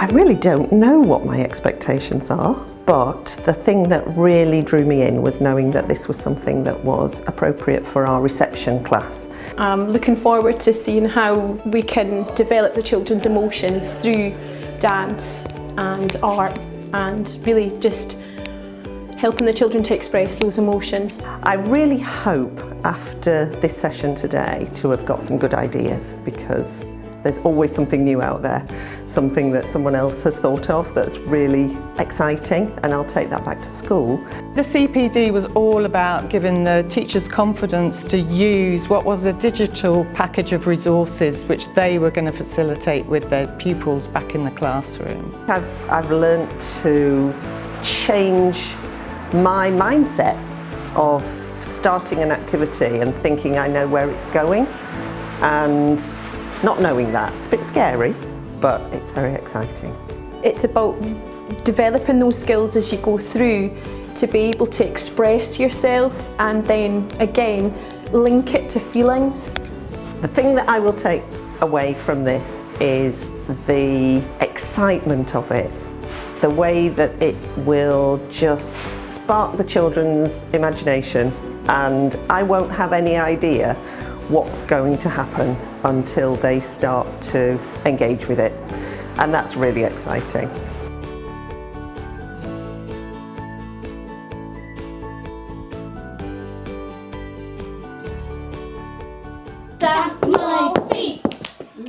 I really don't know what my expectations are, but the thing that really drew me in was knowing that this was something that was appropriate for our reception class. I'm looking forward to seeing how we can develop the children's emotions through dance and art, and really just helping the children to express those emotions. I really hope after this session today to have got some good ideas, because there's always something new out there, something that someone else has thought of that's really exciting, and I'll take that back to school. The CPD was all about giving the teachers confidence to use what was a digital package of resources which they were going to facilitate with their pupils back in the classroom. I've learnt to change my mindset of starting an activity and thinking I know where it's going, and not knowing that. It's a bit scary, but it's very exciting. It's about developing those skills as you go through to be able to express yourself and then again link it to feelings. The thing that I will take away from this is the excitement of it, the way that it will just spark the children's imagination, and I won't have any idea what's going to happen until they start to engage with it, and that's really exciting. Stamp my feet,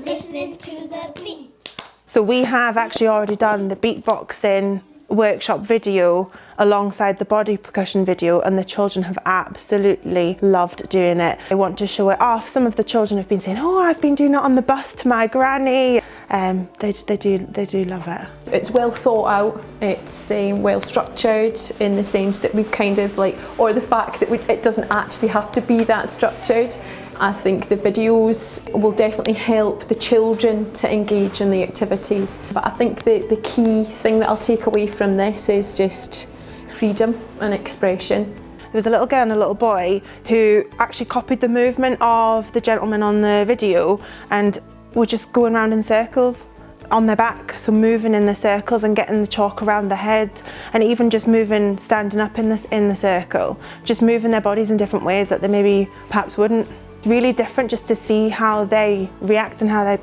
listening to the beat. So we have actually already done the beatboxing workshop video alongside the body percussion video, and the children have absolutely loved doing it. They want to show it off. Some of the children have been saying, oh, I've been doing it on the bus to my granny. They do love it. It's well thought out, it's well structured in the sense that we've kind of or the fact that it doesn't actually have to be that structured. I think the videos will definitely help the children to engage in the activities. But I think the key thing that I'll take away from this is just freedom and expression. There was a little girl and a little boy who actually copied the movement of the gentleman on the video and were just going around in circles on their back, so moving in the circles and getting the chalk around their head, and even just moving, standing up in the circle, just moving their bodies in different ways that they maybe perhaps wouldn't. Really different just to see how they react and how they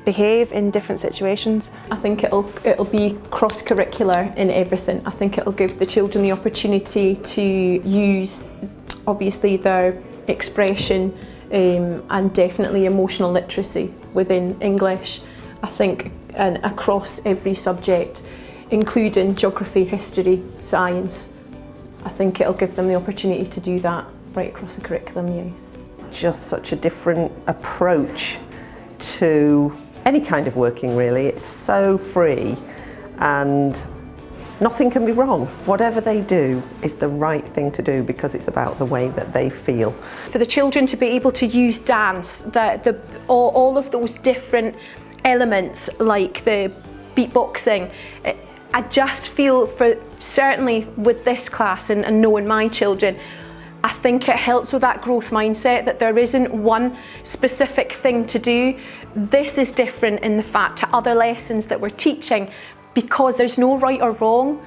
behave in different situations. I think it'll be cross-curricular in everything. I think it'll give the children the opportunity to use obviously their expression and definitely emotional literacy within English. I think and across every subject, including geography, history, science. I think it'll give them the opportunity to do that right across the curriculum, yes. It's just such a different approach to any kind of working, really. It's so free and nothing can be wrong. Whatever they do is the right thing to do because it's about the way that they feel. For the children to be able to use dance, all of those different elements like the beatboxing, I just feel certainly with this class and knowing my children, I think it helps with that growth mindset that there isn't one specific thing to do. This is different in the fact to other lessons that we're teaching because there's no right or wrong.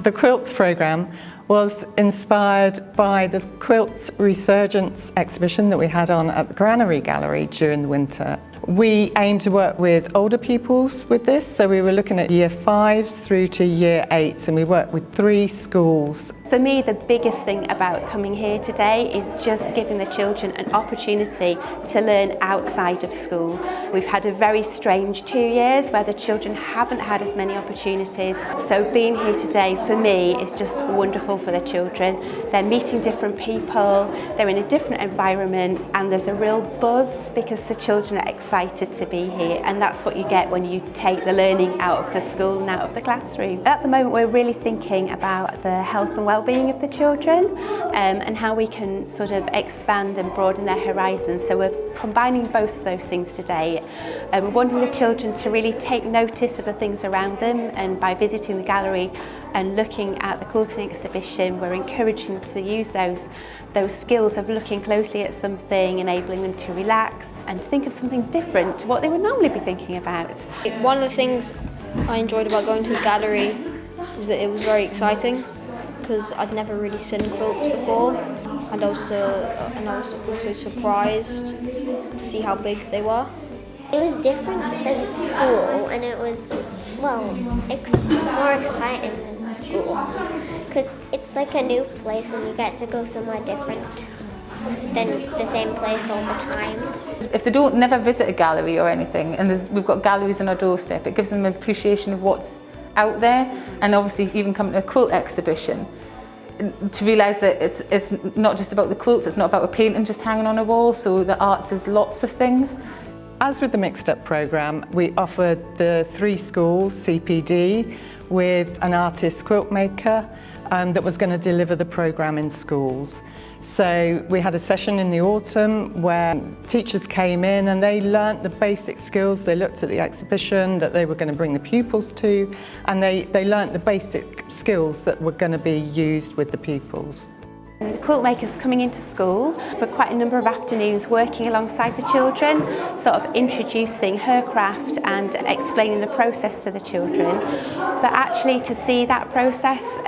The Quilts programme was inspired by the Quilts Resurgence exhibition that we had on at the Granary Gallery during the winter. We aim to work with older pupils with this, so we were looking at year 5s through to year 8s, and we worked with 3 schools. For me, the biggest thing about coming here today is just giving the children an opportunity to learn outside of school. We've had a very strange 2 years where the children haven't had as many opportunities, so being here today for me is just wonderful for the children. They're meeting different people, they're in a different environment, and there's a real buzz because the children are excited to be here, and that's what you get when you take the learning out of the school and out of the classroom. At the moment we're really thinking about the health and wellbeing wellbeing of the children, and how we can sort of expand and broaden their horizons. So we're combining both of those things today. We're wanting the children to really take notice of the things around them, and by visiting the gallery and looking at the quilting exhibition, we're encouraging them to use those skills of looking closely at something, enabling them to relax and think of something different to what they would normally be thinking about. One of the things I enjoyed about going to the gallery was that it was very exciting, because I'd never really seen quilts before, and I was also surprised to see how big they were. It was different than school, and it was, well, more exciting than school, because it's like a new place and you get to go somewhere different than the same place all the time. If they don't never visit a gallery or anything, and we've got galleries on our doorstep, it gives them an appreciation of what's out there, and obviously even coming to a quilt exhibition, to realise that it's not just about the quilts, it's not about a painting just hanging on a wall, so the arts is lots of things. As with the Mixed Up programme, we offered the 3 schools CPD with an artist quilt maker that was going to deliver the programme in schools. So we had a session in the autumn where teachers came in and they learnt the basic skills. They looked at the exhibition that they were going to bring the pupils to, and they learnt the basic skills that were going to be used with the pupils. The quilt maker's coming into school for quite a number of afternoons, working alongside the children, sort of introducing her craft and explaining the process to the children. But actually to see that process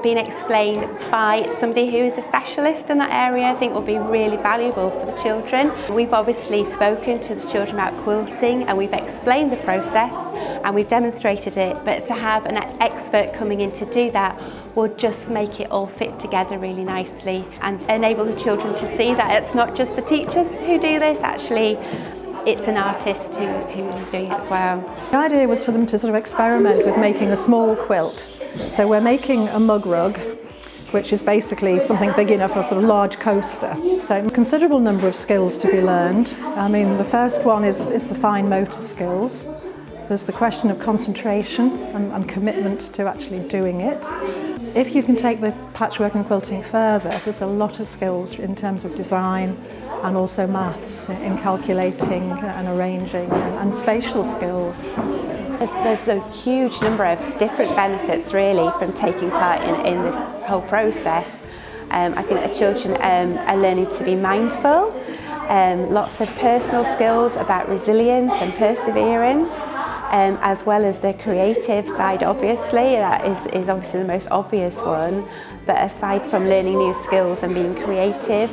being explained by somebody who is a specialist in that area, I think will be really valuable for the children. We've obviously spoken to the children about quilting, and we've explained the process and we've demonstrated it, but to have an expert coming in to do that will just make it all fit together really nicely and enable the children to see that it's not just the teachers who do this, actually it's an artist who's doing it as well. The idea was for them to sort of experiment with making a small quilt. So we're making a mug rug, which is basically something big enough for a sort of large coaster. So a considerable number of skills to be learned. I mean, the first one is the fine motor skills. There's the question of concentration and commitment to actually doing it. If you can take the patchwork and quilting further, there's a lot of skills in terms of design and also maths in calculating and arranging and spatial skills. There's a huge number of different benefits really from taking part in this whole process. I think the children are learning to be mindful, lots of personal skills about resilience and perseverance. As well as the creative side, obviously, that is obviously the most obvious one. But aside from learning new skills and being creative,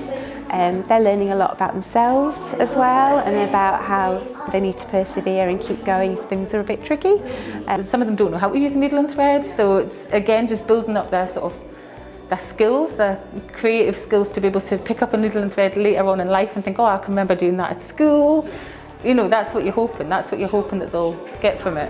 they're learning a lot about themselves as well, and about how they need to persevere and keep going if things are a bit tricky. Some of them don't know how to use needle and thread, so it's again just building up their skills, their creative skills, to be able to pick up a needle and thread later on in life and think, oh, I can remember doing that at school. You know, that's what you're hoping that they'll get from it.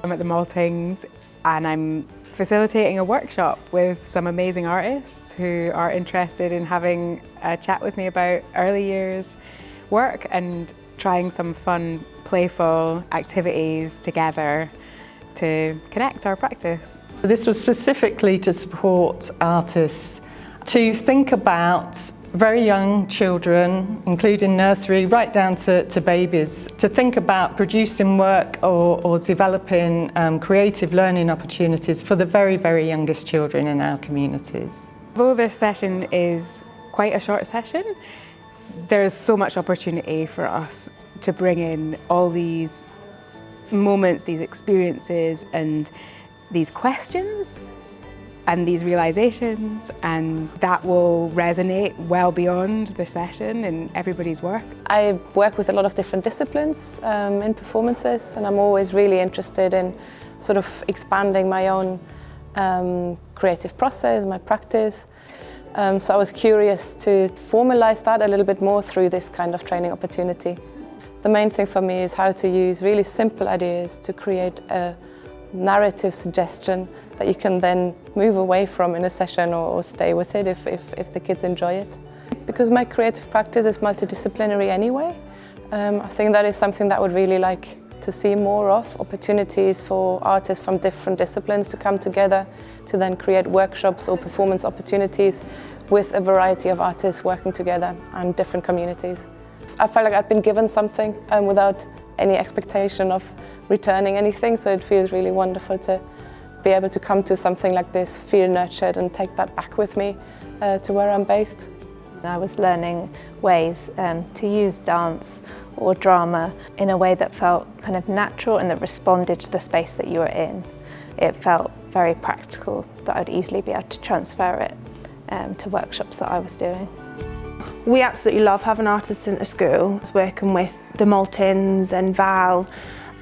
I'm at the Maltings and I'm facilitating a workshop with some amazing artists who are interested in having a chat with me about early years work and trying some fun, playful activities together to connect our practice. This was specifically to support artists to think about very young children, including nursery, right down to babies, to think about producing work or developing creative learning opportunities for the very, very youngest children in our communities. Although this session is quite a short session, there's so much opportunity for us to bring in all these moments, these experiences and these questions and these realizations, and that will resonate well beyond the session in everybody's work. I work with a lot of different disciplines in performances, and I'm always really interested in sort of expanding my own creative process, my practice. So I was curious to formalize that a little bit more through this kind of training opportunity. The main thing for me is how to use really simple ideas to create a narrative suggestion that you can then move away from in a session or stay with it if the kids enjoy it. Because my creative practice is multidisciplinary anyway, I think that is something that I would really like to see more of, opportunities for artists from different disciplines to come together to then create workshops or performance opportunities with a variety of artists working together and different communities. I felt like I'd been given something without any expectation of returning anything, so it feels really wonderful to be able to come to something like this, feel nurtured and take that back with me to where I'm based. I was learning ways to use dance or drama in a way that felt kind of natural and that responded to the space that you were in. It felt very practical, that I'd easily be able to transfer it to workshops that I was doing. We absolutely love having artists in the school, working with the Maltings and Val,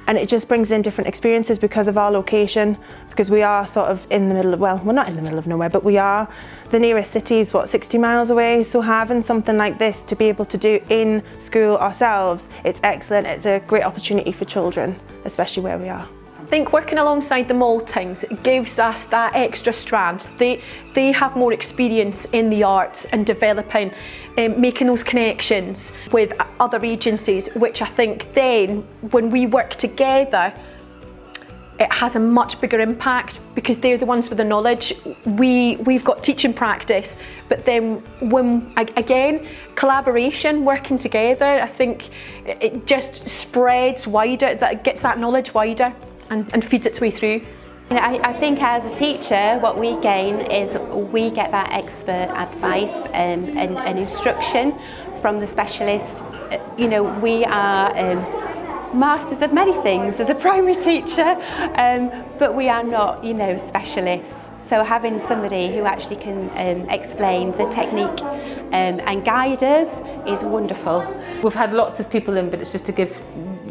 and it just brings in different experiences because of our location, because we are sort of in the middle of, well, we're not in the middle of nowhere, but we are. The nearest city is, what, 60 miles away, so having something like this to be able to do in school ourselves, it's excellent. It's a great opportunity for children, especially where we are. I think working alongside the Maltings gives us that extra strand. They have more experience in the arts and developing, making those connections with other agencies, which I think then, when we work together, it has a much bigger impact because they're the ones with the knowledge. We've got teaching practice, but then when, again, collaboration, working together, I think it just spreads wider, that it gets that knowledge wider and feeds its way through. I think as a teacher, what we gain is we get that expert advice and instruction from the specialist. You know, we are masters of many things as a primary teacher, but we are not, you know, specialists. So having somebody who actually can explain the technique and guide us is wonderful. We've had lots of people in, but it's just to give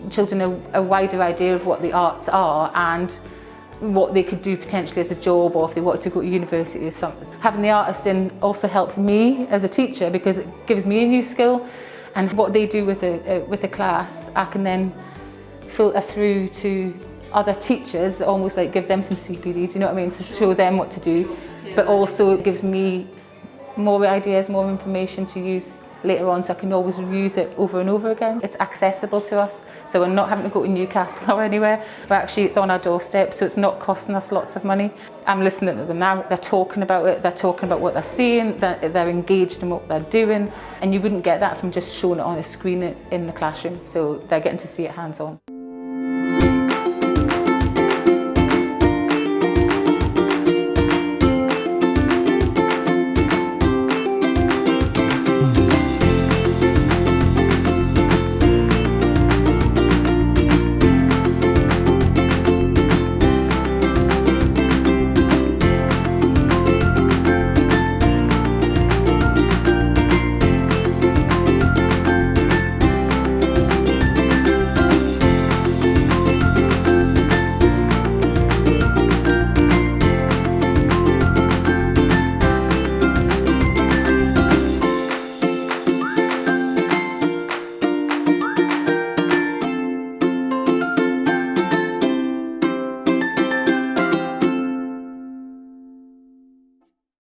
children a wider idea of what the arts are and what they could do potentially as a job, or if they wanted to go to university or something. Having the artist in also helps me as a teacher because it gives me a new skill, and what they do with a class, I can then filter through to other teachers, almost like give them some CPD, do you know what I mean, to show them what to do, but also it gives me more ideas, more information to use later on, so I can always use it over and over again. It's accessible to us, so we're not having to go to Newcastle or anywhere, but actually it's on our doorstep, so it's not costing us lots of money. I'm listening to them now, they're talking about it, they're talking about what they're seeing, they're engaged in what they're doing, and you wouldn't get that from just showing it on a screen in the classroom, so they're getting to see it hands-on.